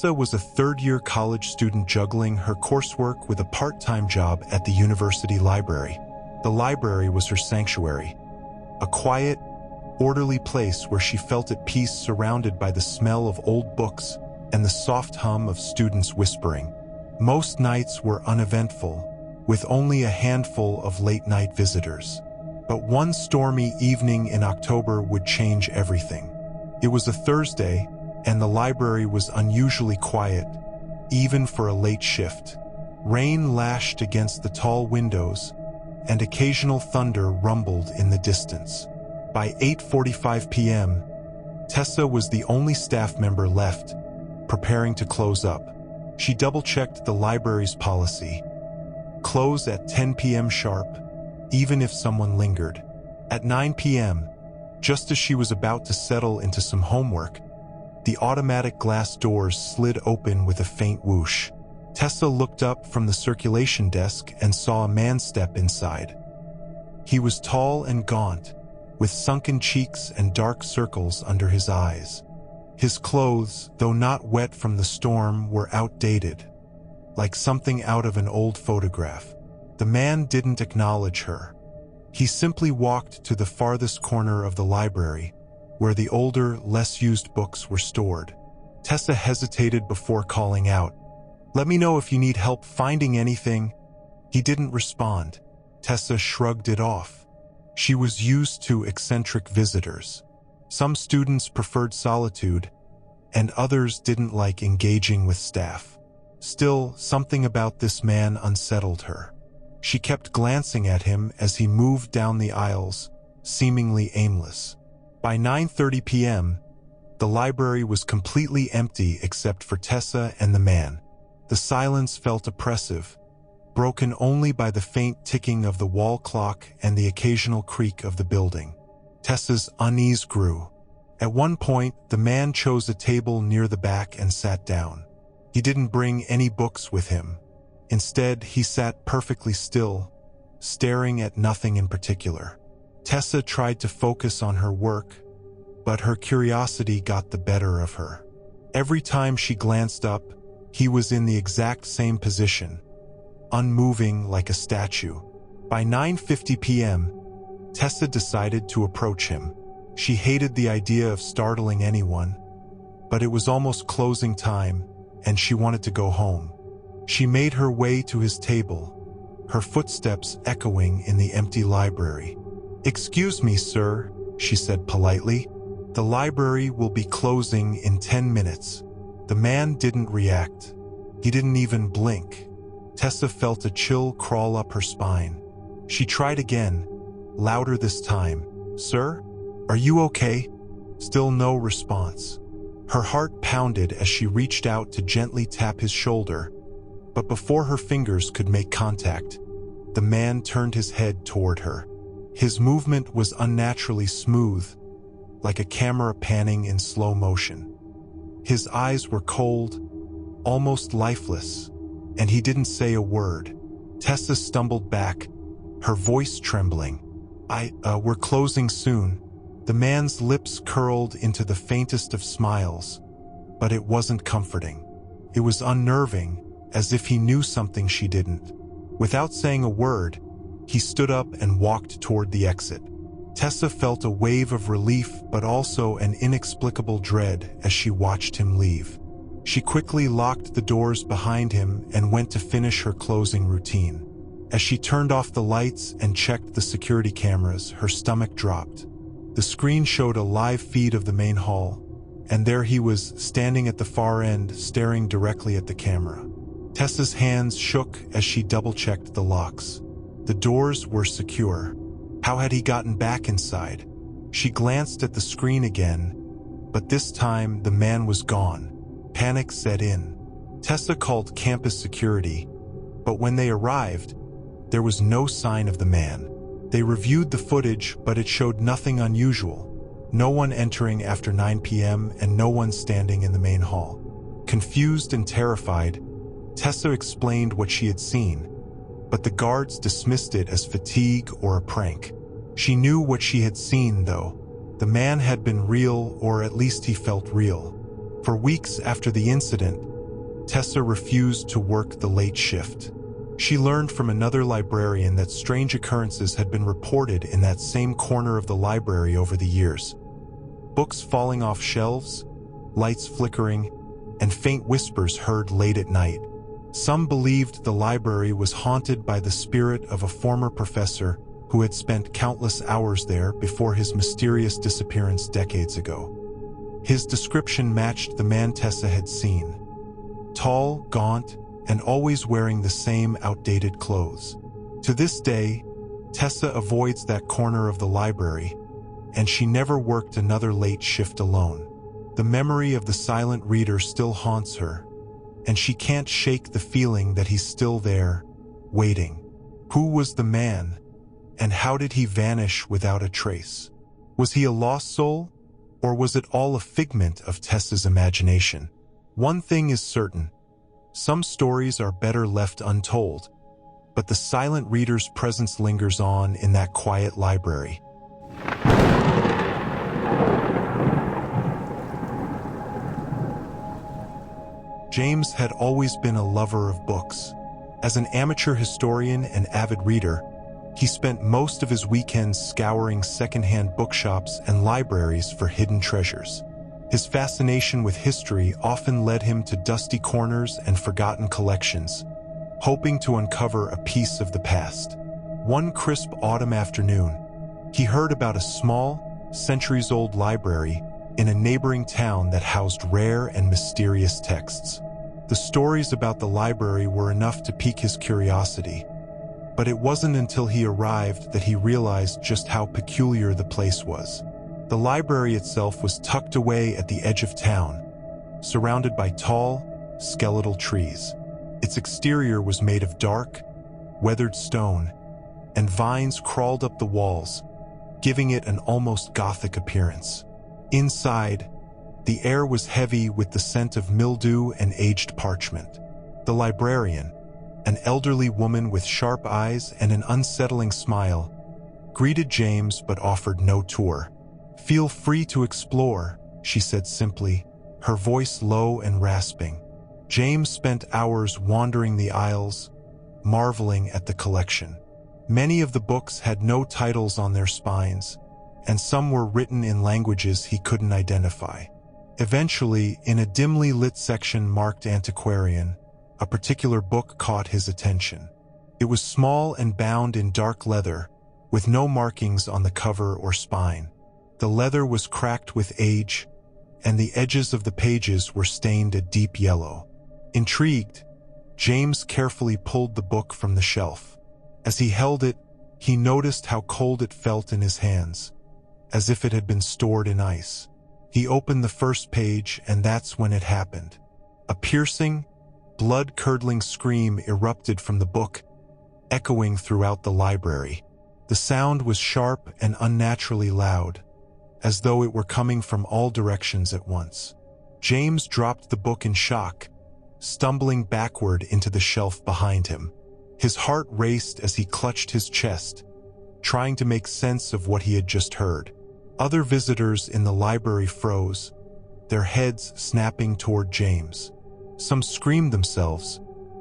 Tessa was a third-year college student juggling her coursework with a part-time job at the university library. The library was her sanctuary, a quiet, orderly place where she felt at peace, surrounded by the smell of old books and the soft hum of students whispering. Most nights were uneventful, with only a handful of late-night visitors. But one stormy evening in October would change everything. It was a Thursday, and the library was unusually quiet, even for a late shift. Rain lashed against the tall windows, and occasional thunder rumbled in the distance. By 8:45 p.m., Tessa was the only staff member left, preparing to close up. She double-checked the library's policy: close at 10 p.m. sharp, even if someone lingered. At 9 p.m., just as she was about to settle into some homework, the automatic glass doors slid open with a faint whoosh. Tessa looked up from the circulation desk and saw a man step inside. He was tall and gaunt, with sunken cheeks and dark circles under his eyes. His clothes, though not wet from the storm, were outdated, like something out of an old photograph. The man didn't acknowledge her. He simply walked to the farthest corner of the library, where the older, less-used books were stored. Tessa hesitated before calling out, "Let me know if you need help finding anything." He didn't respond. Tessa shrugged it off. She was used to eccentric visitors. Some students preferred solitude, and others didn't like engaging with staff. Still, something about this man unsettled her. She kept glancing at him as he moved down the aisles, seemingly aimless. By 9:30 p.m., the library was completely empty except for Tessa and the man. The silence felt oppressive, broken only by the faint ticking of the wall clock and the occasional creak of the building. Tessa's unease grew. At one point, the man chose a table near the back and sat down. He didn't bring any books with him. Instead, he sat perfectly still, staring at nothing in particular. Tessa tried to focus on her work, but her curiosity got the better of her. Every time she glanced up, he was in the exact same position, unmoving like a statue. By 9:50 p.m., Tessa decided to approach him. She hated the idea of startling anyone, but it was almost closing time, and she wanted to go home. She made her way to his table, her footsteps echoing in the empty library. "Excuse me, sir," she said politely. "The library will be closing in 10 minutes. The man didn't react. He didn't even blink. Tessa felt a chill crawl up her spine. She tried again, louder this time. "Sir, are you okay?" Still no response. Her heart pounded as she reached out to gently tap his shoulder, but before her fingers could make contact, the man turned his head toward her. His movement was unnaturally smooth, like a camera panning in slow motion. His eyes were cold, almost lifeless, and he didn't say a word. Tessa stumbled back, her voice trembling. We're closing soon." The man's lips curled into the faintest of smiles, but it wasn't comforting. It was unnerving, as if he knew something she didn't. Without saying a word, he stood up and walked toward the exit. Tessa felt a wave of relief but also an inexplicable dread as she watched him leave. She quickly locked the doors behind him and went to finish her closing routine. As she turned off the lights and checked the security cameras, her stomach dropped. The screen showed a live feed of the main hall, and there he was, standing at the far end, staring directly at the camera. Tessa's hands shook as she double-checked the locks. The doors were secure. How had he gotten back inside? She glanced at the screen again, but this time the man was gone. Panic set in. Tessa called campus security, but when they arrived, there was no sign of the man. They reviewed the footage, but it showed nothing unusual. No one entering after 9 p.m. and no one standing in the main hall. Confused and terrified, Tessa explained what she had seen, but the guards dismissed it as fatigue or a prank. She knew what she had seen, though. The man had been real, or at least he felt real. For weeks after the incident, Tessa refused to work the late shift. She learned from another librarian that strange occurrences had been reported in that same corner of the library over the years. Books falling off shelves, lights flickering, and faint whispers heard late at night. Some believed the library was haunted by the spirit of a former professor who had spent countless hours there before his mysterious disappearance decades ago. His description matched the man Tessa had seen. Tall, gaunt, and always wearing the same outdated clothes. To this day, Tessa avoids that corner of the library, and she never worked another late shift alone. The memory of the silent reader still haunts her, and she can't shake the feeling that he's still there, waiting. Who was the man, and how did he vanish without a trace? Was he a lost soul, or was it all a figment of Tessa's imagination? One thing is certain. Some stories are better left untold, but the silent reader's presence lingers on in that quiet library. James had always been a lover of books. As an amateur historian and avid reader, he spent most of his weekends scouring secondhand bookshops and libraries for hidden treasures. His fascination with history often led him to dusty corners and forgotten collections, hoping to uncover a piece of the past. One crisp autumn afternoon, he heard about a small, centuries-old library in a neighboring town that housed rare and mysterious texts. The stories about the library were enough to pique his curiosity, but it wasn't until he arrived that he realized just how peculiar the place was. The library itself was tucked away at the edge of town, surrounded by tall, skeletal trees. Its exterior was made of dark, weathered stone, and vines crawled up the walls, giving it an almost gothic appearance. Inside, the air was heavy with the scent of mildew and aged parchment. The librarian, an elderly woman with sharp eyes and an unsettling smile, greeted James but offered no tour. "Feel free to explore," she said simply, her voice low and rasping. James spent hours wandering the aisles, marveling at the collection. Many of the books had no titles on their spines, and some were written in languages he couldn't identify. Eventually, in a dimly lit section marked antiquarian, a particular book caught his attention. It was small and bound in dark leather, with no markings on the cover or spine. The leather was cracked with age, and the edges of the pages were stained a deep yellow. Intrigued, James carefully pulled the book from the shelf. As he held it, he noticed how cold it felt in his hands, as if it had been stored in ice. He opened the first page, and that's when it happened. A piercing, blood-curdling scream erupted from the book, echoing throughout the library. The sound was sharp and unnaturally loud, as though it were coming from all directions at once. James dropped the book in shock, stumbling backward into the shelf behind him. His heart raced as he clutched his chest, trying to make sense of what he had just heard. Other visitors in the library froze, their heads snapping toward James. Some screamed themselves,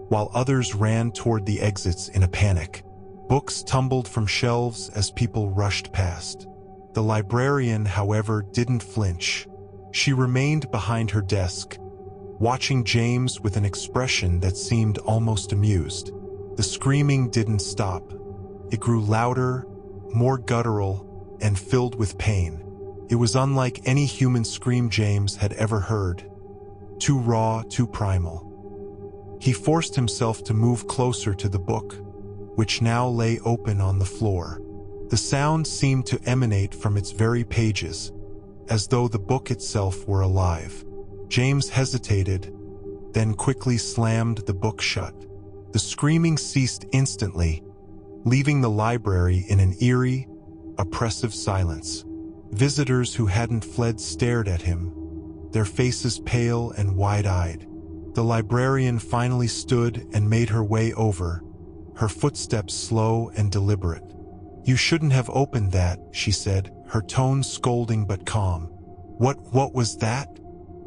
while others ran toward the exits in a panic. Books tumbled from shelves as people rushed past. The librarian, however, didn't flinch. She remained behind her desk, watching James with an expression that seemed almost amused. The screaming didn't stop. It grew louder, more guttural, and filled with pain. It was unlike any human scream James had ever heard. Too raw, too primal. He forced himself to move closer to the book, which now lay open on the floor. The sound seemed to emanate from its very pages, as though the book itself were alive. James hesitated, then quickly slammed the book shut. The screaming ceased instantly, leaving the library in an eerie, oppressive silence. Visitors who hadn't fled stared at him, their faces pale and wide-eyed. The librarian finally stood and made her way over, her footsteps slow and deliberate. "You shouldn't have opened that," she said, her tone scolding but calm. What was that?"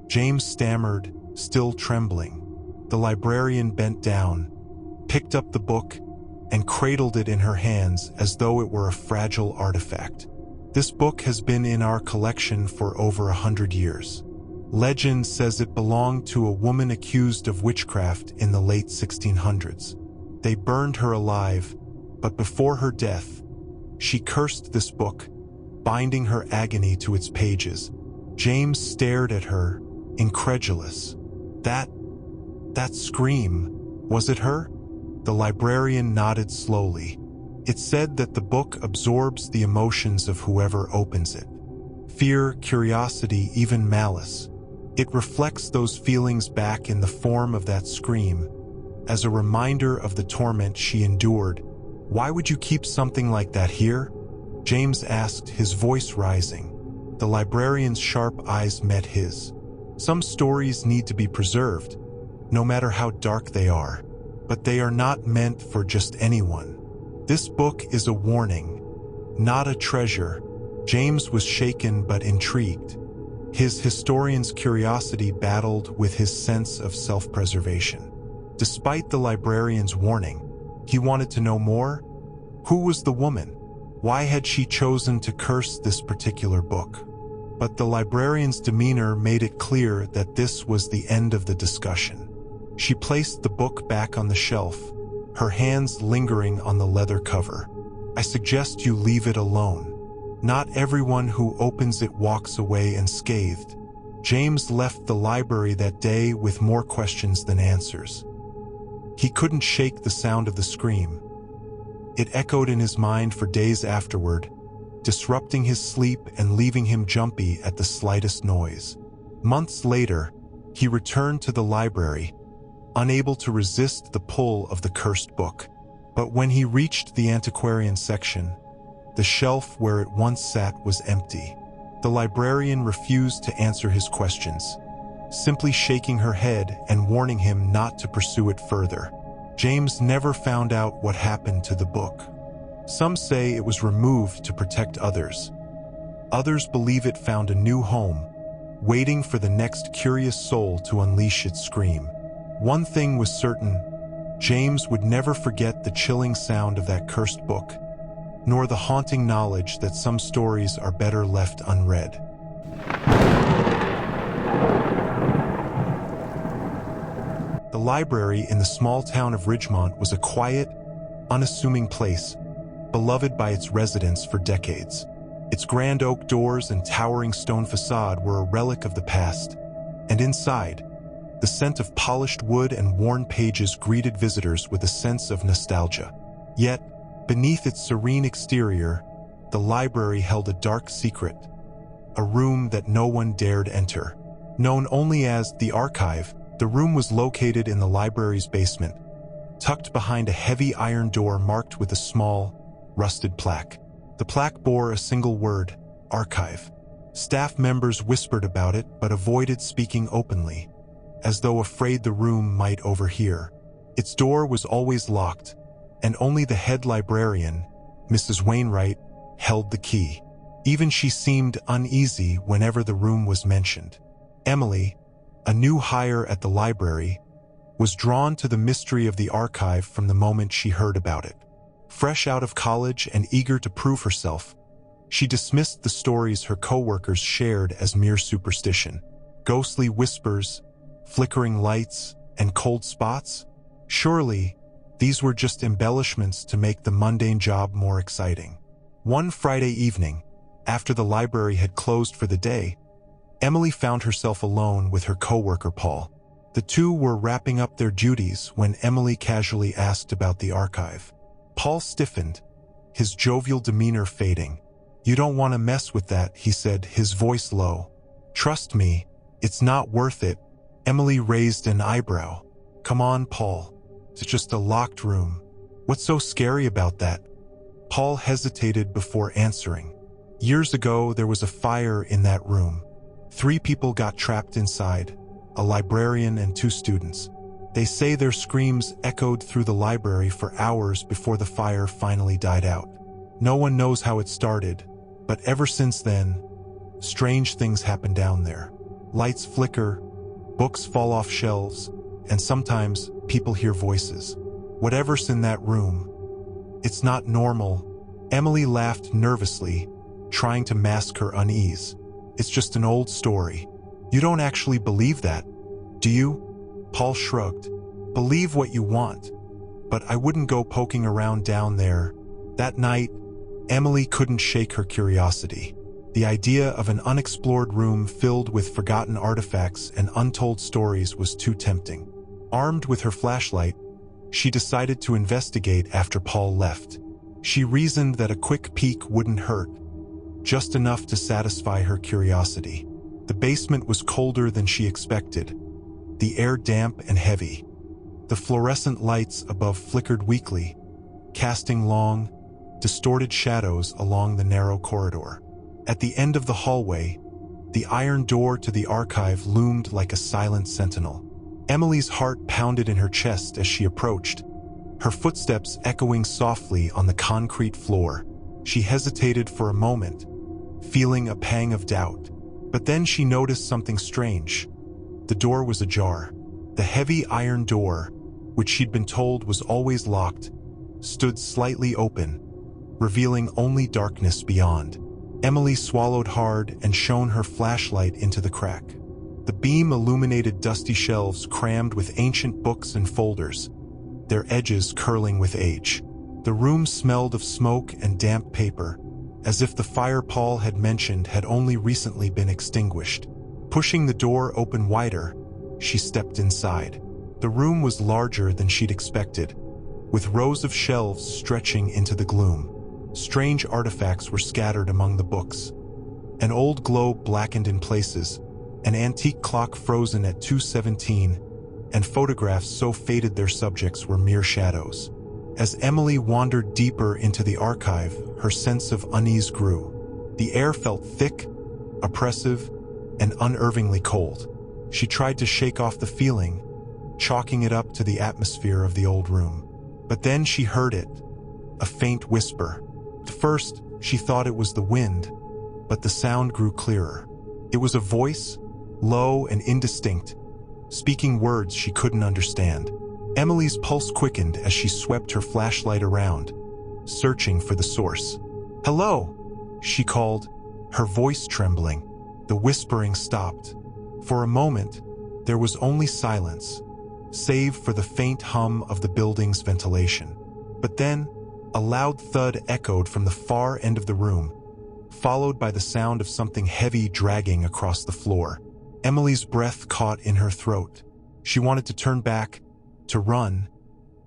James stammered, still trembling. The librarian bent down, picked up the book, and cradled it in her hands as though it were a fragile artifact. This book has been in our collection for over 100 years. Legend says it belonged to a woman accused of witchcraft in the late 1600s. They burned her alive, but before her death, she cursed this book, binding her agony to its pages. James stared at her, incredulous. That scream, was it her? The librarian nodded slowly. It said that the book absorbs the emotions of whoever opens it. Fear, curiosity, even malice. It reflects those feelings back in the form of that scream, as a reminder of the torment she endured. Why would you keep something like that here? James asked, his voice rising. The librarian's sharp eyes met his. Some stories need to be preserved, no matter how dark they are, but they are not meant for just anyone. This book is a warning, not a treasure. James was shaken but intrigued. His historian's curiosity battled with his sense of self-preservation. Despite the librarian's warning, he wanted to know more. Who was the woman? Why had she chosen to curse this particular book? But the librarian's demeanor made it clear that this was the end of the discussion. She placed the book back on the shelf, her hands lingering on the leather cover. I suggest you leave it alone. Not everyone who opens it walks away unscathed. James left the library that day with more questions than answers. He couldn't shake the sound of the scream. It echoed in his mind for days afterward, disrupting his sleep and leaving him jumpy at the slightest noise. Months later, he returned to the library, unable to resist the pull of the cursed book. But when he reached the antiquarian section, the shelf where it once sat was empty. The librarian refused to answer his questions, simply shaking her head and warning him not to pursue it further. James never found out what happened to the book. Some say it was removed to protect others. Others believe it found a new home, waiting for the next curious soul to unleash its scream. One thing was certain: James would never forget the chilling sound of that cursed book, nor the haunting knowledge that some stories are better left unread. The library in the small town of Ridgemont was a quiet, unassuming place, beloved by its residents for decades. Its grand oak doors and towering stone facade were a relic of the past, and inside, the scent of polished wood and worn pages greeted visitors with a sense of nostalgia. Yet, beneath its serene exterior, the library held a dark secret, a room that no one dared enter. Known only as the archive, the room was located in the library's basement, tucked behind a heavy iron door marked with a small, rusted plaque. The plaque bore a single word: archive. Staff members whispered about it but avoided speaking openly, as though afraid the room might overhear. Its door was always locked, and only the head librarian, Mrs. Wainwright, held the key. Even she seemed uneasy whenever the room was mentioned. Emily, a new hire at the library, was drawn to the mystery of the archive from the moment she heard about it. Fresh out of college and eager to prove herself, she dismissed the stories her co-workers shared as mere superstition. Ghostly whispers, flickering lights, and cold spots? Surely, these were just embellishments to make the mundane job more exciting. One Friday evening, after the library had closed for the day, Emily found herself alone with her co-worker Paul. The two were wrapping up their duties when Emily casually asked about the archive. Paul stiffened, his jovial demeanor fading. "You don't want to mess with that," he said, his voice low. "Trust me, it's not worth it." Emily raised an eyebrow. "Come on, Paul. It's just a locked room. What's so scary about that?" Paul hesitated before answering. "Years ago, there was a fire in that room. 3 people got trapped inside, a librarian and 2 students. They say their screams echoed through the library for hours before the fire finally died out. No one knows how it started, but ever since then, strange things happen down there. Lights flicker, books fall off shelves, and sometimes people hear voices. Whatever's in that room, it's not normal. Emily laughed nervously, trying to mask her unease. It's just an old story. You don't actually believe that, do you? Paul shrugged. Believe what you want, but I wouldn't go poking around down there. That night, Emily couldn't shake her curiosity. The idea of an unexplored room filled with forgotten artifacts and untold stories was too tempting. Armed with her flashlight, she decided to investigate after Paul left. She reasoned that a quick peek wouldn't hurt, just enough to satisfy her curiosity. The basement was colder than she expected, the air damp and heavy. The fluorescent lights above flickered weakly, casting long, distorted shadows along the narrow corridor. At the end of the hallway, the iron door to the archive loomed like a silent sentinel. Emily's heart pounded in her chest as she approached, her footsteps echoing softly on the concrete floor. She hesitated for a moment, feeling a pang of doubt. But then she noticed something strange. The door was ajar. The heavy iron door, which she'd been told was always locked, stood slightly open, revealing only darkness beyond. Emily swallowed hard and shone her flashlight into the crack. The beam illuminated dusty shelves crammed with ancient books and folders, their edges curling with age. The room smelled of smoke and damp paper, as if the fire Paul had mentioned had only recently been extinguished. Pushing the door open wider, she stepped inside. The room was larger than she'd expected, with rows of shelves stretching into the gloom. Strange artifacts were scattered among the books. An old globe blackened in places, an antique clock frozen at 2:17, and photographs so faded their subjects were mere shadows. As Emily wandered deeper into the archive, her sense of unease grew. The air felt thick, oppressive, and unnervingly cold. She tried to shake off the feeling, chalking it up to the atmosphere of the old room. But then she heard it, a faint whisper. At first, she thought it was the wind, but the sound grew clearer. It was a voice, low and indistinct, speaking words she couldn't understand. Emily's pulse quickened as she swept her flashlight around, searching for the source. "Hello," she called, her voice trembling. The whispering stopped. For a moment, there was only silence, save for the faint hum of the building's ventilation. But then, a loud thud echoed from the far end of the room, followed by the sound of something heavy dragging across the floor. Emily's breath caught in her throat. She wanted to turn back, to run,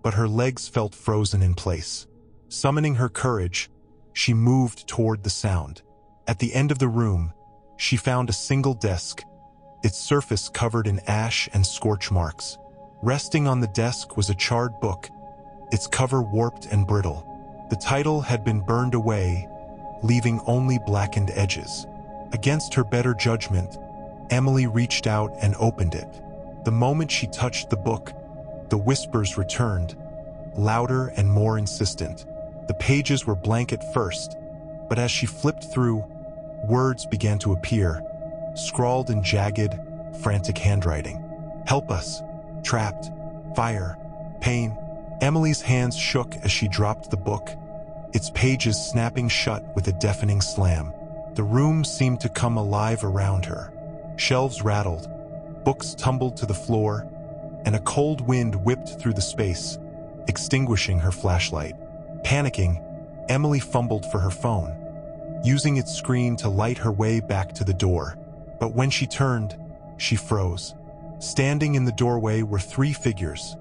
but her legs felt frozen in place. Summoning her courage, she moved toward the sound. At the end of the room, she found a single desk, its surface covered in ash and scorch marks. Resting on the desk was a charred book, its cover warped and brittle. The title had been burned away, leaving only blackened edges. Against her better judgment, Emily reached out and opened it. The moment she touched the book, the whispers returned, louder and more insistent. The pages were blank at first, but as she flipped through, words began to appear, scrawled in jagged, frantic handwriting. "Help us. Trapped. Fire. Pain." Emily's hands shook as she dropped the book, its pages snapping shut with a deafening slam. The room seemed to come alive around her. Shelves rattled, books tumbled to the floor, and a cold wind whipped through the space, extinguishing her flashlight. Panicking, Emily fumbled for her phone, using its screen to light her way back to the door. But when she turned, she froze. Standing in the doorway were three figures,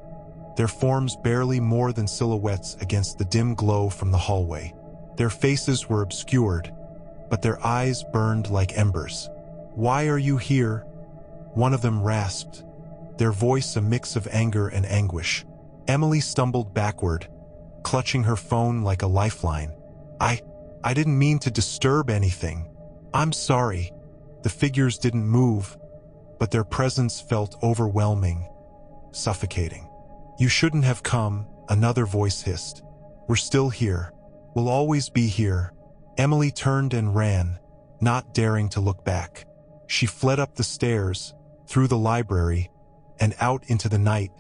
their forms barely more than silhouettes against the dim glow from the hallway. Their faces were obscured, but their eyes burned like embers. "Why are you here?" one of them rasped, their voice a mix of anger and anguish. Emily stumbled backward, clutching her phone like a lifeline. I didn't mean to disturb anything. I'm sorry." The figures didn't move, but their presence felt overwhelming, suffocating. "You shouldn't have come," another voice hissed. "We're still here. We'll always be here." Emily turned and ran, not daring to look back. She fled up the stairs, through the library, and out into the night,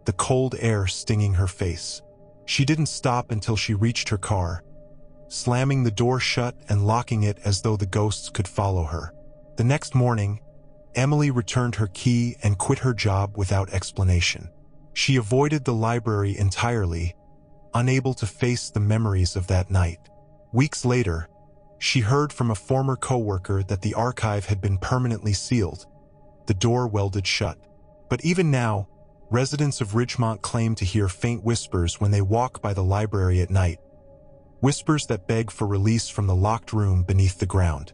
the cold air stinging her face. She didn't stop until she reached her car, slamming the door shut and locking it as though the ghosts could follow her. The next morning, Emily returned her key and quit her job without explanation. She avoided the library entirely, unable to face the memories of that night. Weeks later, she heard from a former coworker that the archive had been permanently sealed, the door welded shut. But even now, residents of Ridgemont claim to hear faint whispers when they walk by the library at night, whispers that beg for release from the locked room beneath the ground.